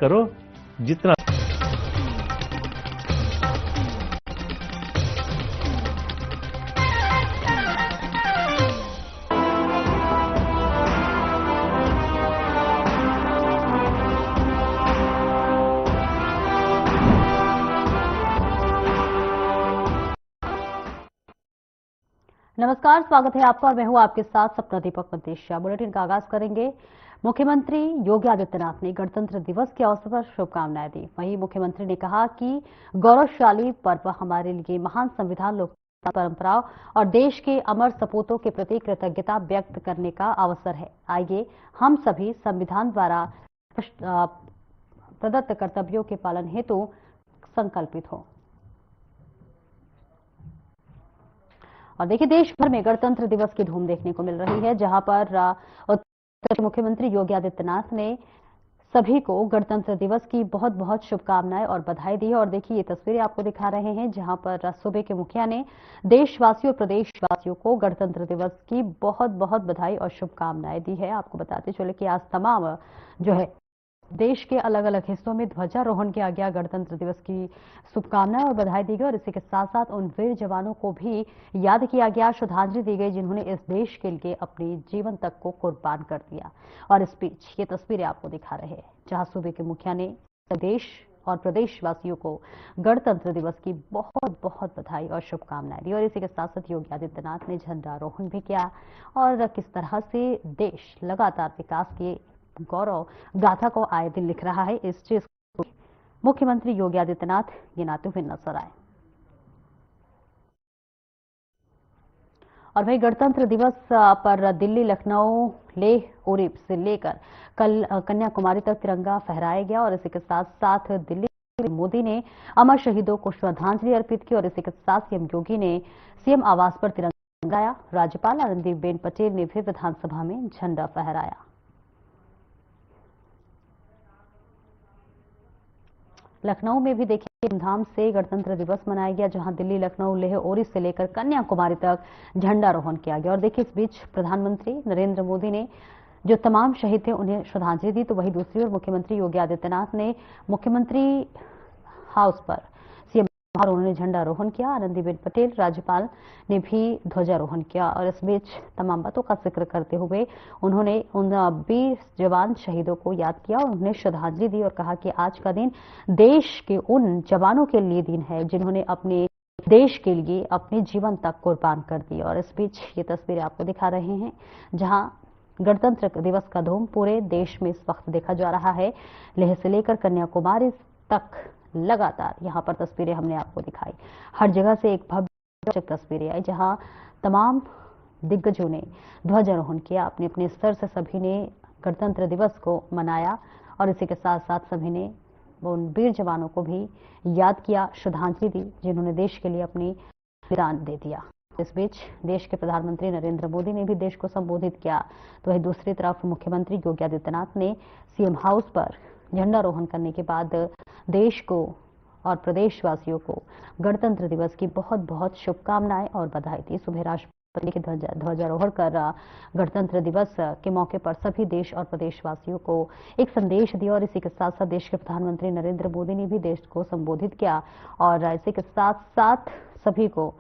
करो जितना। नमस्कार, स्वागत है आपका और मैं हूं आपके साथ सपना दीपक मंतेशिया। बुलेटिन का आगाज करेंगे। मुख्यमंत्री योगी आदित्यनाथ ने गणतंत्र दिवस के अवसर पर शुभकामनाएं दी। वहीं मुख्यमंत्री ने कहा कि गौरवशाली पर्व हमारे लिए महान संविधान, लोकतंत्र परंपराओं और देश के अमर सपूतों के प्रति कृतज्ञता व्यक्त करने का अवसर है। आइए हम सभी संविधान द्वारा प्रदत्त कर्तव्यों के पालन हेतु संकल्पित हों। और देखिए, देश भर में गणतंत्र दिवस की धूम देखने को मिल रही है, जहां पर उत्तर प्रदेश के मुख्यमंत्री योगी आदित्यनाथ ने सभी को गणतंत्र दिवस की बहुत बहुत शुभकामनाएं और बधाई दी है। और देखिए, ये तस्वीरें आपको दिखा रहे हैं जहां पर सूबे के मुखिया ने देशवासियों और प्रदेशवासियों को गणतंत्र दिवस की बहुत बहुत बधाई और शुभकामनाएं दी है। आपको बताते चले कि आज तमाम जो है देश के अलग अलग हिस्सों में ध्वजारोहण किया गया, गणतंत्र दिवस की शुभकामनाएं और बधाई दी गई। और इसी के साथ साथ उन वीर जवानों को भी याद किया गया, श्रद्धांजलि दी गई जिन्होंने इस देश के लिए अपने जीवन तक को कुर्बान कर दिया। और इस बीच ये तस्वीरें आपको दिखा रहे हैं जहां सूबे के मुखिया ने देश और प्रदेशवासियों को गणतंत्र दिवस की बहुत बहुत बधाई और शुभकामनाएं दी। और इसी के साथ साथ योगी आदित्यनाथ ने झंडारोहण भी किया और किस तरह से देश लगातार विकास के गौरव गाथा को आए दिन लिख रहा है, इस चीज को मुख्यमंत्री योगी आदित्यनाथ गिनाते हुए नजर आए। और वही गणतंत्र दिवस पर दिल्ली, लखनऊ, लेह उरी से लेकर कल कन्याकुमारी तक तिरंगा फहराया गया। और इसी के साथ साथ दिल्ली मोदी ने अमर शहीदों को श्रद्धांजलि अर्पित की। और इसी के साथ सीएम योगी ने सीएम आवास पर तिरंगा लगाया। राज्यपाल आनंदीबेन पटेल ने भी विधानसभा में झंडा फहराया। लखनऊ में भी देखिए धूमधाम से गणतंत्र दिवस मनाया गया, जहां दिल्ली, लखनऊ, लेह ओरी से लेकर कन्याकुमारी तक झंडारोहण किया गया। और देखिए, इस बीच प्रधानमंत्री नरेंद्र मोदी ने जो तमाम शहीद थे उन्हें श्रद्धांजलि दी। तो वहीं दूसरी ओर मुख्यमंत्री योगी आदित्यनाथ ने मुख्यमंत्री हाउस पर सीएम और उन्होंने झंडारोहण किया। आनंदीबेन पटेल, राज्यपाल ने भी ध्वजारोहण किया। और इस बीच तमाम बातों का जिक्र करते हुए उन्होंने उन वीर जवान शहीदों को याद किया और उन्हें श्रद्धांजलि दी और कहा कि आज का दिन देश के उन जवानों के लिए दिन है जिन्होंने अपने देश के लिए अपने जीवन तक कुर्बान कर दी। और इस बीच ये तस्वीरें आपको दिखा रहे हैं जहां गणतंत्र दिवस का धूम पूरे देश में इस वक्त देखा जा रहा है। लेह से लेकर कन्याकुमारी तक लगातार यहां पर तस्वीरें हमने आपको दिखाई। हर जगह से एक भव्य तस्वीरें आई जहां तमाम दिग्गजों ने ध्वजारोहण किया। अपने अपने स्तर से सभी ने गणतंत्र दिवस को मनाया और इसी के साथ साथ सभी ने उन वीर जवानों को भी याद किया, श्रद्धांजलि दी जिन्होंने देश के लिए अपनी बलिदान दे दिया। इस बीच देश के प्रधानमंत्री नरेंद्र मोदी ने भी देश को संबोधित किया। तो वहीं दूसरी तरफ मुख्यमंत्री योगी आदित्यनाथ ने सीएम हाउस पर झंडारोहण करने के बाद देश को और प्रदेशवासियों को गणतंत्र दिवस की बहुत बहुत शुभकामनाएं और बधाई दी। सुबह राष्ट्रपति के ध्वजारोहण कर गणतंत्र दिवस के मौके पर सभी देश और प्रदेशवासियों को एक संदेश दिया। और इसी के साथ साथ देश के प्रधानमंत्री नरेंद्र मोदी ने भी देश को संबोधित किया और इसी के साथ साथ सभी को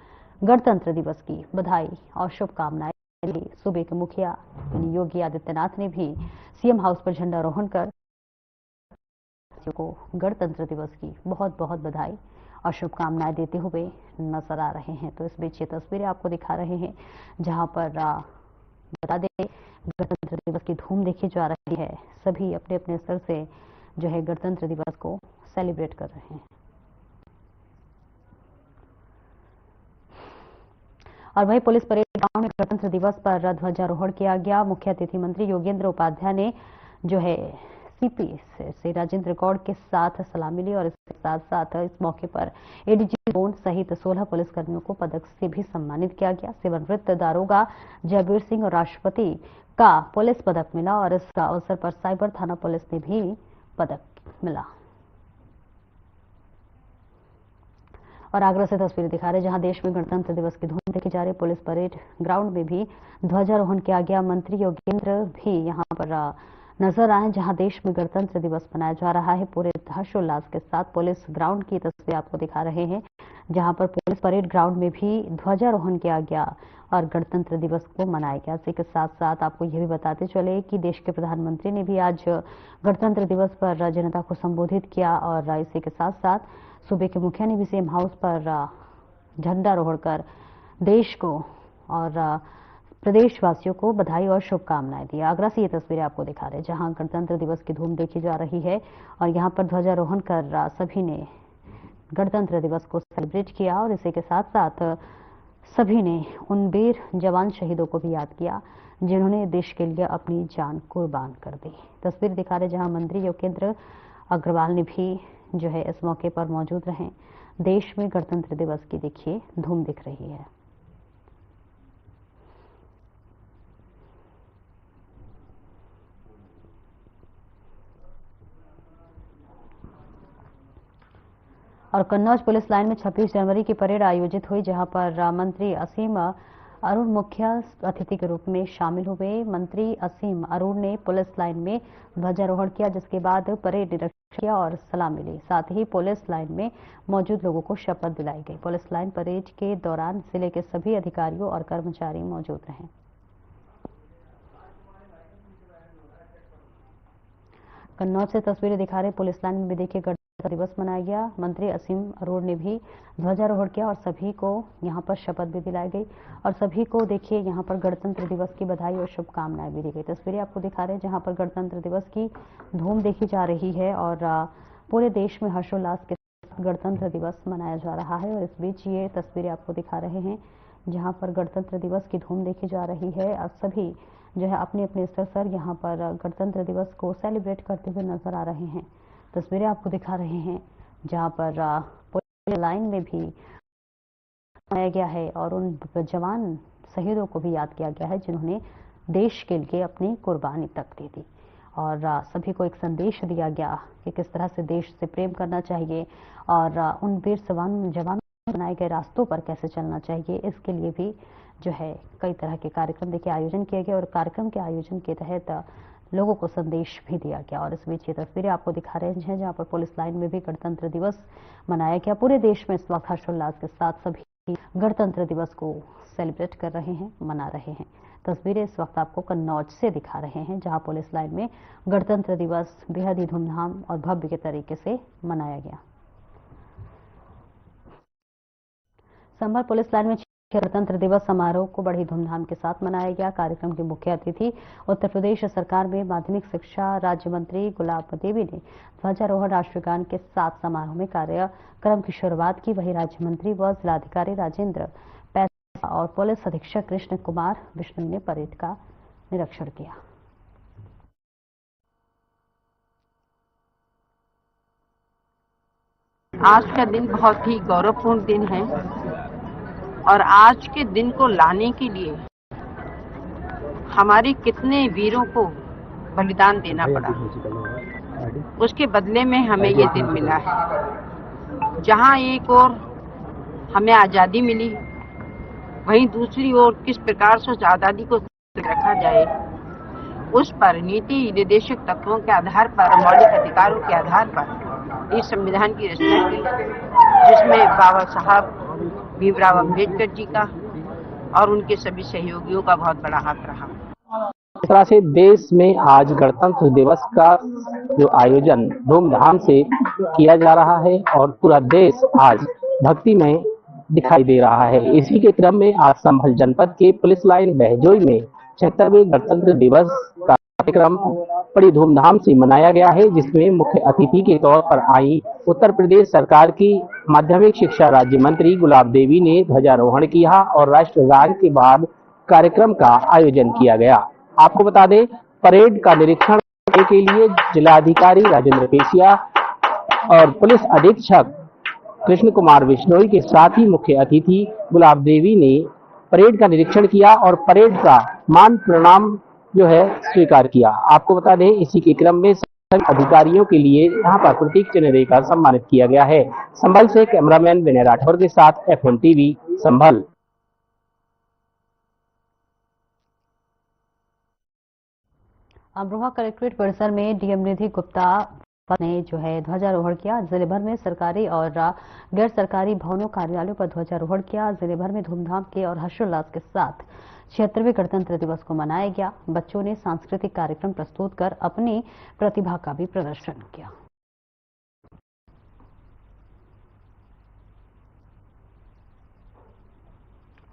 गणतंत्र दिवस की बधाई और शुभकामनाएं दी। सूबे के मुखिया योगी आदित्यनाथ ने भी सीएम हाउस पर झंडारोहण कर को गणतंत्र दिवस की बहुत बहुत बधाई और शुभकामनाएं देते हुए नजर आ रहे हैं। तो इस बीच ये तस्वीरें आपको दिखा रहे हैं जहां पर बता दें गणतंत्र दिवस की धूम देखी जा रही है। सभी अपने अपने स्तर से जो है गणतंत्र दिवस को सेलिब्रेट कर रहे हैं। और वहीं पुलिस परेड ग्राउंड में गणतंत्र दिवस पर ध्वजारोहण किया गया। मुख्य अतिथि मंत्री योगेंद्र उपाध्याय ने जो है सीपी से राजेंद्र गौड़ के साथ सलामी ली और इसके साथ साथ इस मौके पर एडीजी जोन सहित 16 पुलिसकर्मियों को पदक से भी सम्मानित किया गया। सेवानिवृत्त दारोगा जयवीर सिंह और राष्ट्रपति का पुलिस पदक मिला और इस अवसर पर साइबर थाना पुलिस ने भी पदक मिला। और आगरा से तस्वीरें दिखा रहे जहां देश में गणतंत्र दिवस की धूम देखी जा रही। पुलिस परेड ग्राउंड में भी ध्वजारोहण किया गया। मंत्री योगेंद्र भी यहां पर नजर आए, जहां देश में गणतंत्र दिवस मनाया जा रहा है। पूरे हर्षोल्लास के साथ पुलिस ग्राउंड की तस्वीर आपको दिखा रहे हैं, जहां पर पुलिस परेड ग्राउंड में भी ध्वजारोहण किया गया और गणतंत्र दिवस को मनाया गया। इसी के साथ साथ आपको यह भी बताते चले कि देश के प्रधानमंत्री ने भी आज गणतंत्र दिवस पर जनता को संबोधित किया और इसी के साथ साथ सूबे के मुखिया ने भी सेम हाउस पर झंडारोहण कर देश को और प्रदेशवासियों को बधाई और शुभकामनाएं दी। आगरा से ये तस्वीरें आपको दिखा रहे हैं, जहां गणतंत्र दिवस की धूम देखी जा रही है और यहां पर ध्वजारोहण कर सभी ने गणतंत्र दिवस को सेलिब्रेट किया और इसी के साथ साथ सभी ने उन वीर जवान शहीदों को भी याद किया जिन्होंने देश के लिए अपनी जान कुर्बान कर दी। तस्वीर दिखा रहे जहां मंत्री योगेंद्र अग्रवाल ने भी जो है इस मौके पर मौजूद रहे। देश में गणतंत्र दिवस की देखिए धूम दिख रही है। और कन्नौज पुलिस लाइन में 26 जनवरी की परेड आयोजित हुई, जहां पर मंत्री असीम अरुण मुख्य अतिथि के रूप में शामिल हुए। मंत्री असीम अरुण ने पुलिस लाइन में ध्वजारोहण किया, जिसके बाद परेड निरीक्षण किया और सलामी ली। साथ ही पुलिस लाइन में मौजूद लोगों को शपथ दिलाई गई। पुलिस लाइन परेड के दौरान जिले के सभी अधिकारियों और कर्मचारी मौजूद रहे। कन्नौज से तस्वीरें दिखा रहे पुलिस लाइन में भी देखिए गणतंत्र दिवस मनाया गया। मंत्री असीम अरोड़ ने भी ध्वजारोहण किया और सभी को यहां पर शपथ भी दिलाई गई और सभी को देखिए यहां पर गणतंत्र दिवस की बधाई और शुभकामनाएं भी दी गई। तस्वीरें आपको दिखा रहे हैं जहां पर गणतंत्र दिवस की धूम देखी जा रही है और पूरे देश में हर्षोल्लास के साथ गणतंत्र दिवस मनाया जा रहा है। और इस बीच ये तस्वीरें आपको दिखा रहे हैं जहां पर गणतंत्र दिवस की धूम देखी जा रही है और सभी जो है अपने अपने स्तर पर यहाँ पर गणतंत्र दिवस को सेलिब्रेट करते हुए नजर आ रहे हैं। तस्वीरें आपको दिखा रहे हैं जहाँ पर पुलिस लाइन में भी बनाया गया है और उन जवान शहीदों को भी याद किया गया है जिन्होंने देश के लिए अपनी कुर्बानी तक दे दी। और सभी को एक संदेश दिया गया कि किस तरह से देश से प्रेम करना चाहिए और उन वीर जवानों बनाए गए रास्तों पर कैसे चलना चाहिए, इसके लिए भी जो है कई तरह के कार्यक्रम देखिए आयोजन किए गए और कार्यक्रम के आयोजन के तहत लोगों को संदेश भी दिया गया। और इस बीच ये तस्वीरें आपको दिखा रहे हैं जहां पर पुलिस लाइन में भी गणतंत्र दिवस मनाया गया। पूरे देश में इस वक्त हर्षोल्लास के साथ सभी गणतंत्र दिवस को सेलिब्रेट कर रहे हैं, मना रहे हैं। तस्वीरें इस वक्त आपको कन्नौज से दिखा रहे हैं जहां पुलिस लाइन में गणतंत्र दिवस बेहद ही धूमधाम और भव्य के तरीके से मनाया गया। संभल पुलिस लाइन में गणतंत्र दिवस समारोह को बड़ी धूमधाम के साथ मनाया गया। कार्यक्रम के मुख्य अतिथि उत्तर प्रदेश सरकार में माध्यमिक शिक्षा राज्य मंत्री गुलाब देवी ने ध्वजारोहण राष्ट्रगान के साथ समारोह में कार्यक्रम की शुरुआत की। वहीं राज्य मंत्री व जिलाधिकारी राजेंद्र पैसा और पुलिस अधीक्षक कृष्ण कुमार विष्णु ने परेड का निरीक्षण किया। आज का दिन बहुत ही गौरवपूर्ण दिन है और आज के दिन को लाने के लिए हमारे कितने वीरों को बलिदान देना पड़ा, उसके बदले में हमें ये दिन मिला है। जहां एक ओर हमें आज़ादी मिली, वहीं दूसरी ओर किस प्रकार से उस आज़ादी को रखा जाए, उस पर नीति निर्देशक तत्वों के आधार पर, मौलिक अधिकारों के आधार पर इस संविधान की रचना की, जिसमें बाबा साहब भीमराव अम्बेडकर जी का और उनके सभी सहयोगियों का बहुत बड़ा हाथ रहा। इस तरह से देश में आज गणतंत्र दिवस का जो आयोजन धूमधाम से किया जा रहा है और पूरा देश आज भक्ति में दिखाई दे रहा है। इसी के क्रम में आज संभल जनपद के पुलिस लाइन बहजोई में 76वें गणतंत्र दिवस का कार्यक्रम बड़ी धूमधाम से मनाया गया है, जिसमें मुख्य अतिथि के तौर पर आई उत्तर प्रदेश सरकार की माध्यमिक शिक्षा राज्य मंत्री गुलाब देवी ने ध्वजारोहण किया और राष्ट्रगान के बाद कार्यक्रम का आयोजन किया गया। आपको बता दें, परेड का निरीक्षण करने के लिए जिलाधिकारी राजेंद्र पेशिया और पुलिस अधीक्षक कृष्ण कुमार विश्नोई के साथ ही मुख्य अतिथि गुलाब देवी ने परेड का निरीक्षण किया और परेड का मान प्रणाम जो है स्वीकार किया। आपको बता दें, इसी के क्रम में सभी अधिकारियों के लिए यहाँ पर प्रतीक चिन्ह देकर सम्मानित किया गया है। संभल से कैमरामैन विनय राठौर के साथ F1 TV संभल। अमरोहा कलेक्ट्रेट परिसर में डीएम निधि गुप्ता ने जो है ध्वजारोहण किया। जिले भर में सरकारी और गैर सरकारी भवनों कार्यालयों पर ध्वजारोहण किया। जिले भर में धूमधाम के और हर्षोल्लास के साथ 76वें गणतंत्र दिवस को मनाया गया। बच्चों ने सांस्कृतिक कार्यक्रम प्रस्तुत कर अपनी प्रतिभा का भी प्रदर्शन किया।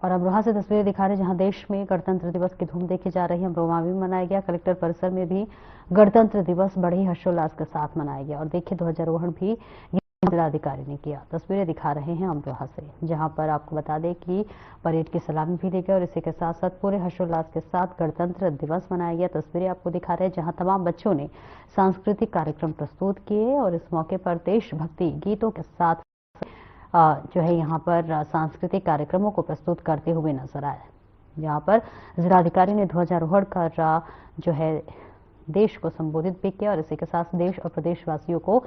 और अमरोहा से तस्वीरें दिखा रहे जहां देश में गणतंत्र दिवस की धूम देखी जा रही है। अमरोहा में मनाया गया। कलेक्टर परिसर में भी गणतंत्र दिवस बड़े ही हर्षोल्लास के साथ मनाया गया और देखिए ध्वजारोहण भी जिलाधिकारी ने किया। तस्वीरें दिखा रहे हैं अमरोहा से, जहां पर आपको बता दें कि परेड की सलामी भी दी गई और इसी के साथ साथ पूरे हर्षोल्लास के साथ गणतंत्र दिवस मनाया गया। तस्वीरें आपको दिखा रहे हैं जहां तमाम बच्चों ने सांस्कृतिक कार्यक्रम प्रस्तुत किए और इस मौके पर देशभक्ति गीतों के साथ जो है यहाँ पर सांस्कृतिक कार्यक्रमों को प्रस्तुत करते हुए नजर आए। यहाँ पर जिलाधिकारी ने ध्वजारोहण कर जो है देश को संबोधित भी किया और इसी के साथ देश और प्रदेशवासियों को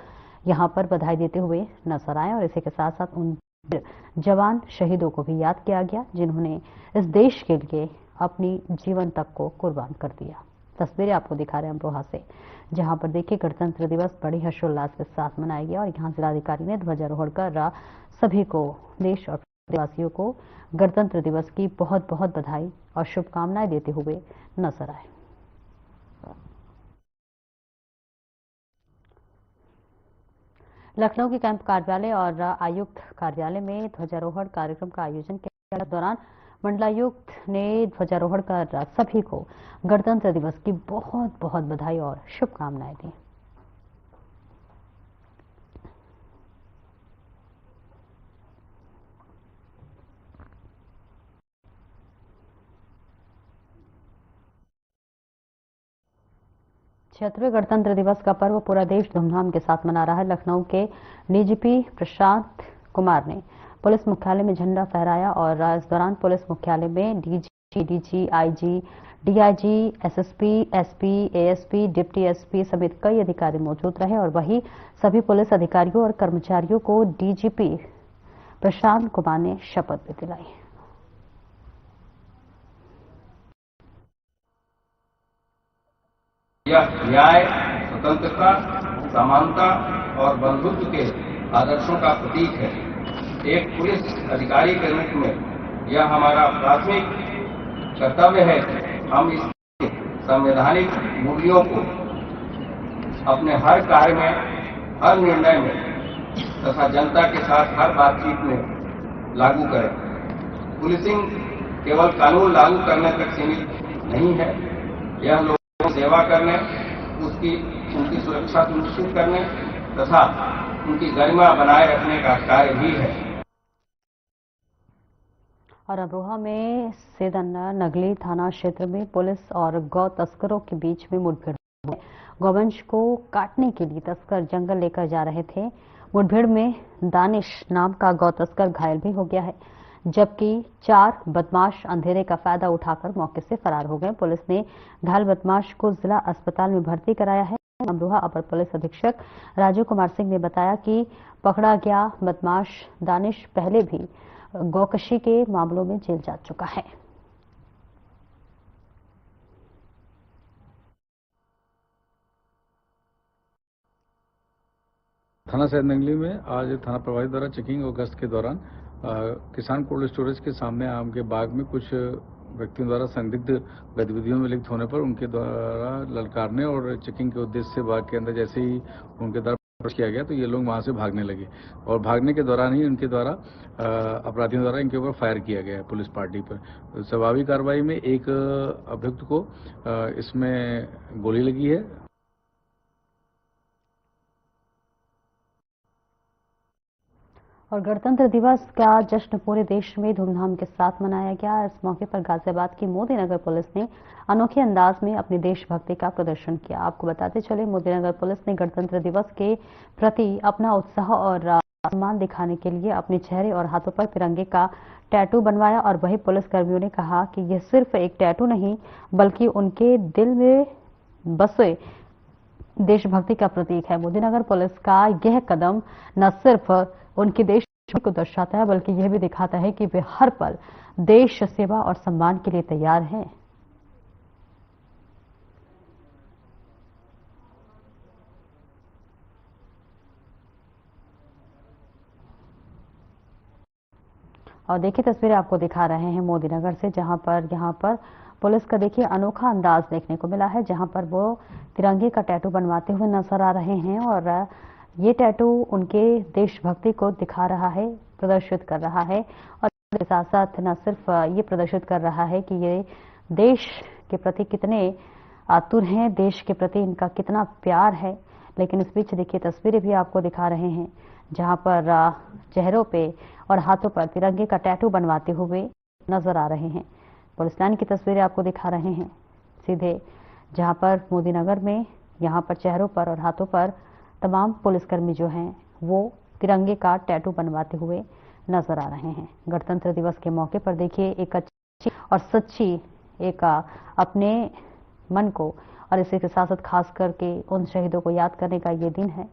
यहाँ पर बधाई देते हुए नजर आए और इसी के साथ साथ उन जवान शहीदों को भी याद किया गया जिन्होंने इस देश के लिए अपनी जीवन तक को कुर्बान कर दिया। तस्वीरें आपको दिखा रहे हैं अमरोहा से, जहां पर देखिए गणतंत्र दिवस बड़ी हर्षोल्लास के साथ मनाया गया और यहाँ जिलाधिकारी ने ध्वजारोहण कर सभी को, देश और प्रदेशवासियों को गणतंत्र दिवस की बहुत बहुत बधाई और शुभकामनाएं देते हुए नजर आए। लखनऊ के कैंप कार्यालय और आयुक्त कार्यालय में ध्वजारोहण कार्यक्रम का आयोजन किया गया। दौरान मंडलायुक्त ने ध्वजारोहण कर सभी को गणतंत्र दिवस की बहुत बहुत बधाई और शुभकामनाएं दी। छिहत्तरवें गणतंत्र दिवस का पर्व पूरा देश धूमधाम के साथ मना रहा है। लखनऊ के डीजीपी प्रशांत कुमार ने पुलिस मुख्यालय में झंडा फहराया और इस दौरान पुलिस मुख्यालय में DG, IG, DIG, SSP, SP, ASP, deputy SP समेत कई अधिकारी मौजूद रहे और वहीं सभी पुलिस अधिकारियों और कर्मचारियों को डीजीपी प्रशांत कुमार ने शपथ भी दिलाई। यह न्याय, स्वतंत्रता, समानता और बंधुत्व के आदर्शों का प्रतीक है। एक पुलिस अधिकारी के रूप में यह हमारा प्राथमिक कर्तव्य है कि हम इस संवैधानिक मूल्यों को अपने हर कार्य में, हर निर्णय में तथा जनता के साथ हर बातचीत में लागू करें। पुलिसिंग केवल कानून लागू करने तक सीमित नहीं है, यह लोगों की सेवा करने, उनकी सुरक्षा सुनिश्चित करने तथा उनकी गरिमा बनाए रखने का कार्य भी है। और अमरोहा में सेदन नगली थाना क्षेत्र में पुलिस और गौ तस्करों के बीच में मुठभेड़ हुई। गौवंश को काटने के लिए तस्कर जंगल लेकर जा रहे थे। मुठभेड़ में दानिश नाम का गौ तस्कर घायल भी हो गया है, जबकि 4 बदमाश अंधेरे का फायदा उठाकर मौके से फरार हो गए। पुलिस ने घायल बदमाश को जिला अस्पताल में भर्ती कराया है। अमरोहा अपर पुलिस अधीक्षक राजू कुमार सिंह ने बताया कि पकड़ा गया बदमाश दानिश पहले भी गौकशी के मामलों में जेल जा चुका है। थाना सैद नगली में आज थाना प्रभारी द्वारा चेकिंग और गश्त के दौरान किसान कोल्ड स्टोरेज के सामने आम के बाग में कुछ व्यक्तियों द्वारा संदिग्ध गतिविधियों में लिप्त होने पर उनके द्वारा ललकारने और चेकिंग के उद्देश्य से बाग के अंदर जैसे ही उनके द्वारा प्रवेश किया गया तो ये लोग वहां से भागने लगे और भागने के दौरान ही उनके द्वारा अपराधियों द्वारा इनके ऊपर फायर किया गया पुलिस पार्टी पर। स्वाभाविक कार्रवाई में एक अभियुक्त को इसमें गोली लगी है। और गणतंत्र दिवस का जश्न पूरे देश में धूमधाम के साथ मनाया गया। इस मौके पर गाजियाबाद की मोदीनगर पुलिस ने अनोखे अंदाज में अपनी देशभक्ति का प्रदर्शन किया। आपको बताते चले, मोदीनगर पुलिस ने गणतंत्र दिवस के प्रति अपना उत्साह और सम्मान दिखाने के लिए अपने चेहरे और हाथों पर तिरंगे का टैटू बनवाया और वही पुलिस कर्मियों ने कहा कि यह सिर्फ एक टैटू नहीं बल्कि उनके दिल में बसे देशभक्ति का प्रतीक है। मोदीनगर पुलिस का यह कदम न सिर्फ उनकी देश को दर्शाता है बल्कि यह भी दिखाता है कि वे हर पल देश सेवा और सम्मान के लिए तैयार हैं। और देखिए तस्वीरें आपको दिखा रहे हैं मोदी नगर से, जहां पर यहाँ पर पुलिस का देखिए अनोखा अंदाज देखने को मिला है, जहां पर वो तिरंगे का टैटू बनवाते हुए नजर आ रहे हैं और ये टैटू उनके देशभक्ति को दिखा रहा है, प्रदर्शित कर रहा है। और इसके साथ साथ न सिर्फ ये प्रदर्शित कर रहा है कि ये देश के प्रति कितने आतुर हैं, देश के प्रति इनका कितना प्यार है, लेकिन इस बीच देखिए तस्वीरें भी आपको दिखा रहे हैं जहां पर चेहरों पे और हाथों पर तिरंगे का टैटू बनवाते हुए नजर आ रहे हैं। पुलिस लाइन की तस्वीरें आपको दिखा रहे हैं सीधे, जहां पर मोदी नगर में यहां पर चेहरों पर और हाथों पर तमाम पुलिसकर्मी जो हैं वो तिरंगे का टैटू बनवाते हुए नजर आ रहे हैं। गणतंत्र दिवस के मौके पर देखिए एक अच्छी और सच्ची एक अपने मन को और इसी के साथ साथ खास करके उन शहीदों को याद करने का ये दिन है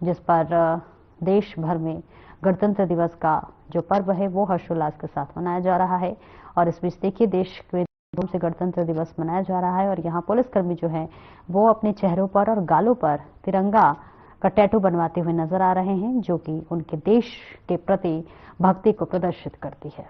जिस पर देश भर में गणतंत्र दिवस का जो पर्व है वो हर्षोल्लास के साथ मनाया जा रहा है। और इस बीच देखिए देश के धूम से गणतंत्र दिवस मनाया जा रहा है और यहाँ पुलिसकर्मी जो हैं वो अपने चेहरों पर और गालों पर तिरंगा का टैटू बनवाते हुए नजर आ रहे हैं, जो कि उनके देश के प्रति भक्ति को प्रदर्शित करती है।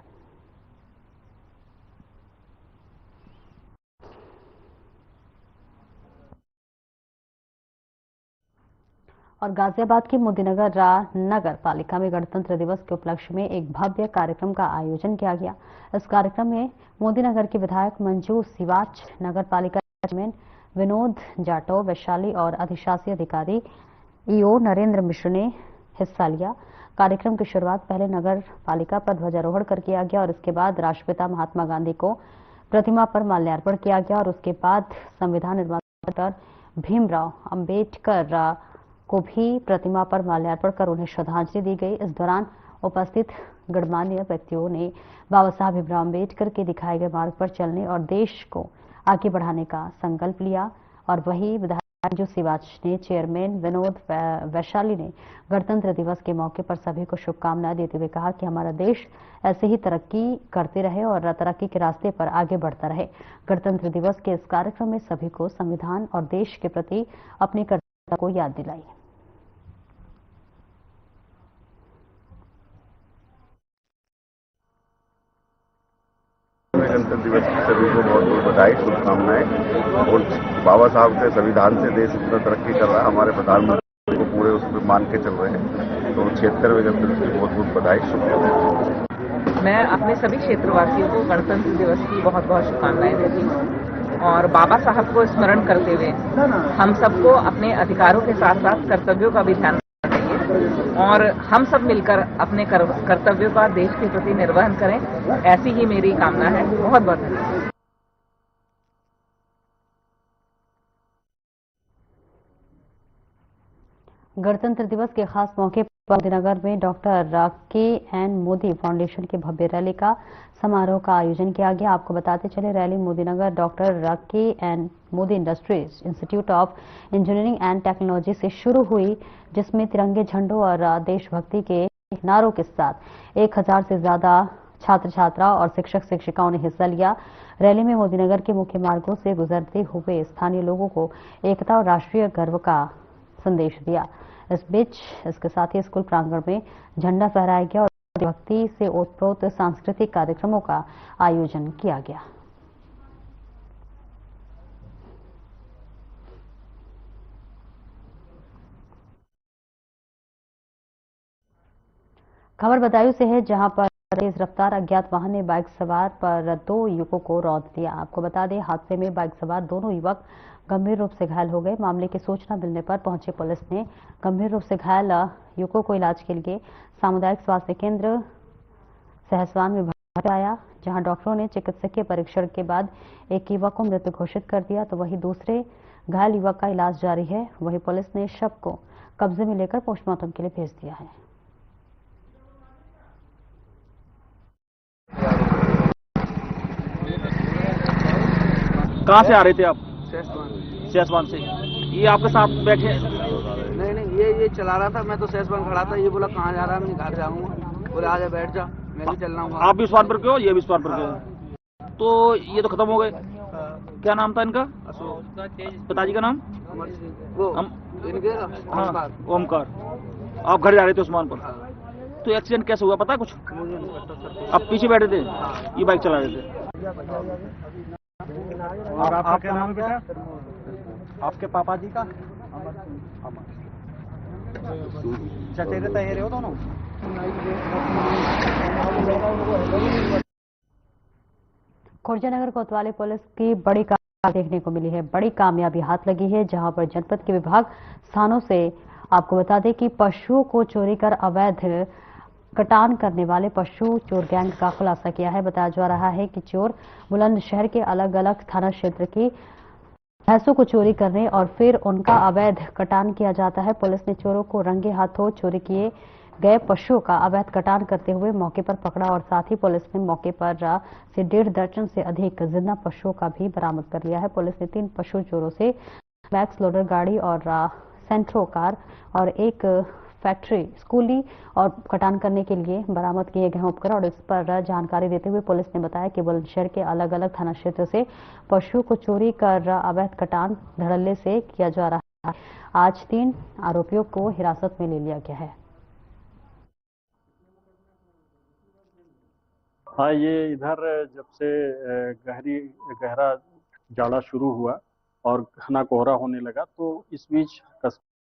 और गाजियाबाद की मोदीनगर नगर पालिका में गणतंत्र दिवस के उपलक्ष्य में एक भव्य कार्यक्रम का आयोजन किया गया। इस कार्यक्रम में मोदीनगर के विधायक मंजू सिवाच, नगर पालिका चेयरमैन विनोद जाटव, वैशाली और अधिशासी अधिकारी ईओ नरेंद्र मिश्र ने हिस्सा लिया। कार्यक्रम की शुरुआत पहले नगर पालिका पर ध्वजारोहण कर किया गया और इसके बाद राष्ट्रपिता महात्मा गांधी को प्रतिमा पर माल्यार्पण किया गया और उसके बाद संविधान निर्माता डॉक्टर भीमराव अंबेडकर को भी प्रतिमा पर माल्यार्पण कर उन्हें श्रद्धांजलि दी गई। इस दौरान उपस्थित गणमान्य व्यक्तियों ने बाबा साहब भीमराव अंबेडकर के दिखाए गए मार्ग पर चलने और देश को आगे बढ़ाने का संकल्प लिया। और वही विधायक मंजू सिवाच ने, चेयरमैन विनोद वैशाली ने गणतंत्र दिवस के मौके पर सभी को शुभकामनाएं देते हुए कहा कि हमारा देश ऐसे ही तरक्की करते रहे और तरक्की के रास्ते पर आगे बढ़ता रहे। गणतंत्र दिवस के इस कार्यक्रम में सभी को संविधान और देश के प्रति अपने कर्तव्य को याद दिलाई। गणतंत्र दिवस की सभी को बहुत बहुत बधाई, शुभकामनाएं। और बाबा साहब के संविधान से देश इतना तरक्की कर रहा है, हमारे प्रधानमंत्री को पूरे उसमें मान के चल रहे हैं, तो 76वें गणतंत्र की बहुत बहुत बधाई, शुभकामनाएं। मैं अपने सभी क्षेत्रवासियों को गणतंत्र दिवस की बहुत बहुत शुभकामनाएं देती हूँ और बाबा साहब को स्मरण करते हुए हम सबको अपने अधिकारों के साथ साथ कर्तव्यों का भी ध्यान और हम सब मिलकर अपने कर्तव्यों का देश के प्रति निर्वहन करें, ऐसी ही मेरी कामना है। बहुत बहुत धन्यवाद। गणतंत्र दिवस के खास मौके पर मोदीनगर में डॉक्टर के.एन. मोदी फाउंडेशन के भव्य रैली का समारोह का आयोजन किया गया। आपको बताते चले, rally Modinagar doctor K. N.. Modi industries institute of engineering and technology से शुरू हुई, जिसमें तिरंगे झंडों और देशभक्ति के नारों के साथ 1000 से ज्यादा छात्र छात्रा और शिक्षक शिक्षिकाओं ने हिस्सा लिया। रैली में मोदीनगर के मुख्य मार्गों से गुजरते हुए स्थानीय लोगों को एकता और राष्ट्रीय गर्व का संदेश दिया। इस बीच इसके साथ ही स्कूल प्रांगण में झंडा फहराया गया और भक्ति से ओतप्रोत सांस्कृतिक कार्यक्रमों का आयोजन किया गया। खबर बदायूं से है, जहां पर तेज रफ्तार अज्ञात वाहन ने बाइक सवार पर 2 युवकों को रौंद दिया। आपको बता दें, हादसे में बाइक सवार दोनों युवक गंभीर रूप से घायल हो गए। मामले की सूचना मिलने पर पहुंची पुलिस ने गंभीर रूप से घायल युवकों को इलाज के लिए सामुदायिक स्वास्थ्य केंद्र सहसवान में भर्ती कराया, जहां डॉक्टरों ने चिकित्सकीय परीक्षण के बाद एक युवक को मृत घोषित कर दिया, तो वहीं दूसरे घायल युवक का इलाज जारी है। वहीं पुलिस ने शव को कब्जे में लेकर पोस्टमार्टम के लिए भेज दिया है। कहाँ से आ रहे थे आप? सहसवान से। ये आपके साथ बैठे? नहीं, ये चला रहा था, मैं तो सहसवान खड़ा था। ये बोला कहाँ जा रहा है, मैं घर जाऊंगा। बोले आजा बैठ जा, मैं भी चलना हूँ। आप भी स्वान पर क्यों? ये भी स्वान पर क्यों? तो ये तो खत्म हो गए। क्या नाम था इनका? पिताजी का नाम? अमर सिंह। वो इनके ओमकार। आप घर जा रहे थे उस्मान पर? तो एक्सीडेंट कैसे हुआ पता है कुछ? आप पीछे बैठे थे, ये बाइक चला रहे थे। और आपका क्या नाम है बेटा? आपके पापा जी का? चचेरे तहेरे हो दोनों? खुर्जानगर कोतवाली पुलिस की बड़ी कामयाबी देखने को मिली है। बड़ी कामयाबी हाथ लगी है, जहां पर जनपद के विभाग स्थानों से आपको बता दें कि पशुओं को चोरी कर अवैध कटान करने वाले पशु चोर गैंग का खुलासा किया है। बताया जा रहा है कि चोर बुलंदशहर के अलग अलग थाना क्षेत्र की भैंसों को चोरी करने और फिर उनका अवैध कटान किया जाता है। पुलिस ने चोरों को रंगे हाथों चोरी किए गए पशुओं का अवैध कटान करते हुए मौके पर पकड़ा और साथ ही पुलिस ने मौके पर से 1.5 दर्जन से अधिक जिंदा पशुओं का भी बरामद कर लिया है। पुलिस ने 3 पशु चोरों से मैक्स लोडर गाड़ी और सेंट्रो कार और एक फैक्ट्री स्कूली और कटान करने के लिए बरामद किए गए उपकरण और इस पर जानकारी देते हुए पुलिस ने बताया कि बुलंदशहर के अलग अलग थाना क्षेत्र से पशुओं को चोरी कर अवैध कटान धड़ल्ले से किया जा रहा है। आज 3 आरोपियों को हिरासत में ले लिया गया है। हाँ, ये इधर जब से गहरा जाड़ा शुरू हुआ और घना कोहरा होने लगा तो इस बीच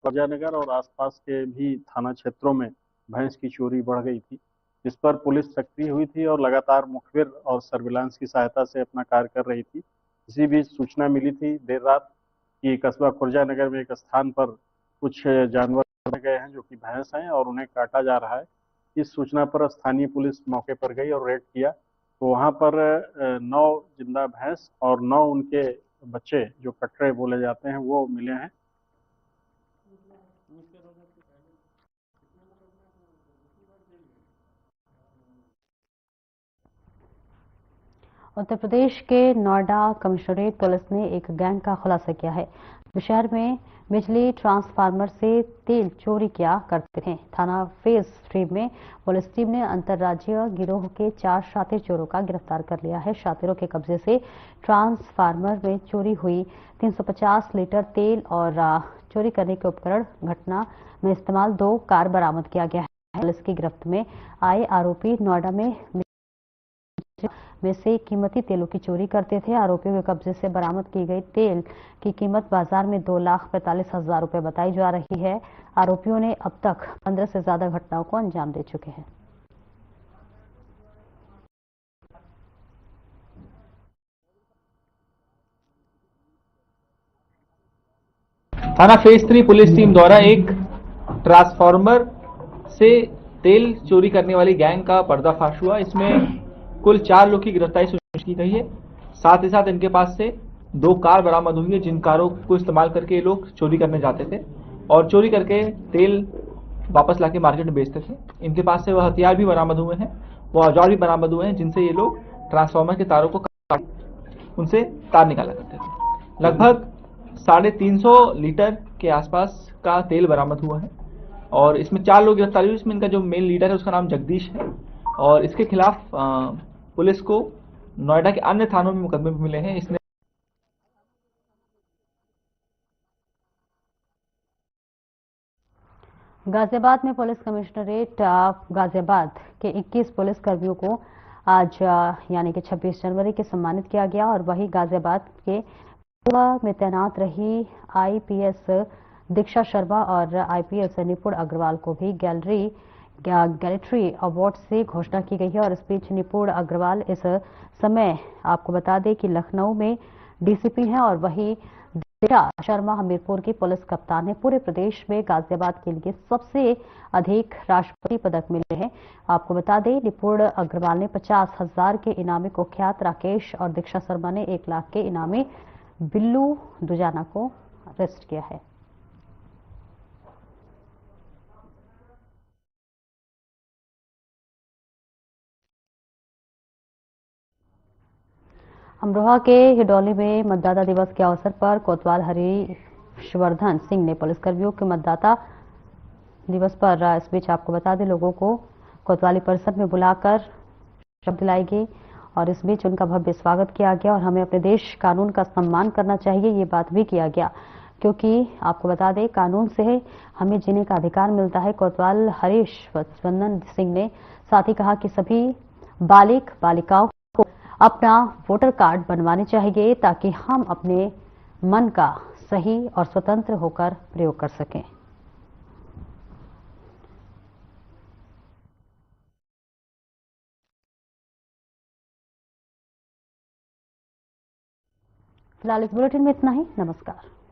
खुर्जानगर और आसपास के भी थाना क्षेत्रों में भैंस की चोरी बढ़ गई थी। इस पर पुलिस सक्रिय हुई थी और लगातार मुखबिर और सर्विलांस की सहायता से अपना कार्य कर रही थी। इसी बीच सूचना मिली थी देर रात कि कस्बा खुर्जानगर में एक स्थान पर कुछ जानवर गए हैं जो कि भैंस हैं और उन्हें काटा जा रहा है। इस सूचना पर स्थानीय पुलिस मौके पर गई और रेड किया तो वहां पर 9 जिंदा भैंस और 9 उनके बच्चे जो कटरे बोले जाते हैं वो मिले हैं। उत्तर प्रदेश के नोएडा कमिश्नरेट पुलिस ने एक गैंग का खुलासा किया है। शहर में बिजली ट्रांसफार्मर से तेल चोरी किया करते थे। थाना फेज 3 में पुलिस टीम ने अंतर्राज्यीय गिरोह के 4 शातिर चोरों का गिरफ्तार कर लिया है। शातिरों के कब्जे से ट्रांसफार्मर में चोरी हुई 350 लीटर तेल और चोरी करने के उपकरण घटना में इस्तेमाल 2 कार बरामद किया गया है। पुलिस की गिरफ्त में आए आरोपी नोएडा में से कीमती तेलों की चोरी करते थे। आरोपियों के कब्जे से बरामद की गई तेल की कीमत बाजार में 2,45,000 रुपए बताई जा रही है। आरोपियों ने अब तक 15 से ज्यादा घटनाओं को अंजाम दे चुके हैं। थाना फेज 3 पुलिस टीम द्वारा एक ट्रांसफार्मर से तेल चोरी करने वाली गैंग का पर्दाफाश हुआ। इसमें कुल 4 लोग की गिरफ्तारी सुनिश्चित की गई है। साथ ही साथ इनके पास से 2 कार बरामद हुई है जिन कारों को इस्तेमाल करके ये लोग चोरी करने जाते थे और चोरी करके तेल वापस लाके मार्केट में बेचते थे। इनके पास से वह हथियार भी बरामद हुए हैं, वो औजार भी बरामद हुए हैं जिनसे ये लोग ट्रांसफार्मर के तारों को काट उनसे तार निकाला करते थे। लगभग 350 लीटर के आसपास का तेल बरामद हुआ है और इसमें 4 लोग गिरफ्तार हुए। इसमें इनका जो मेन लीडर है उसका नाम जगदीश है और इसके खिलाफ पुलिस को नोएडा के अन्य थानों में मुकदमे भी मिले हैं। इसने गाजियाबाद में पुलिस कमिश्नरेट गाजियाबाद के 21 पुलिस कर्मियों को आज यानी कि 26 जनवरी के सम्मानित किया गया और वहीं गाजियाबाद के पूर्व में तैनात रही आईपीएस दीक्षा शर्मा और आईपीएस निपुण अग्रवाल को भी गैलेट्री अवार्ड से घोषणा की गई है। और इस बीच निपुण अग्रवाल इस समय आपको बता दें कि लखनऊ में डीसीपी हैं और वहीं दीक्षा शर्मा हमीरपुर की पुलिस कप्तान है। पूरे प्रदेश में गाजियाबाद के लिए सबसे अधिक राष्ट्रपति पदक मिले हैं। आपको बता दें निपुण अग्रवाल ने 50,000 के इनामी कुख्यात राकेश और दीक्षा शर्मा ने 1 लाख के इनामी बिल्लू दुजाना को अरेस्ट किया है। अमरोहा के हिडौली में मतदाता दिवस के अवसर पर कोतवाल हरीशवर्धन सिंह ने पुलिसकर्मियों के मतदाता दिवस पर इस बीच आपको बता दें लोगों को कोतवाली परिसर में बुलाकर शपथ दिलाई गई और इस बीच उनका भव्य स्वागत किया गया और हमें अपने देश कानून का सम्मान करना चाहिए ये बात भी किया गया। क्योंकि आपको बता दें कानून से हमें जीने का अधिकार मिलता है। कोतवाल हरीश वंदन सिंह ने साथ ही कहा कि सभी बालिक बालिकाओं को अपना वोटर कार्ड बनवाने चाहिए ताकि हम अपने मन का सही और स्वतंत्र होकर प्रयोग कर सकें। फिलहाल इस बुलेटिन में इतना ही। नमस्कार।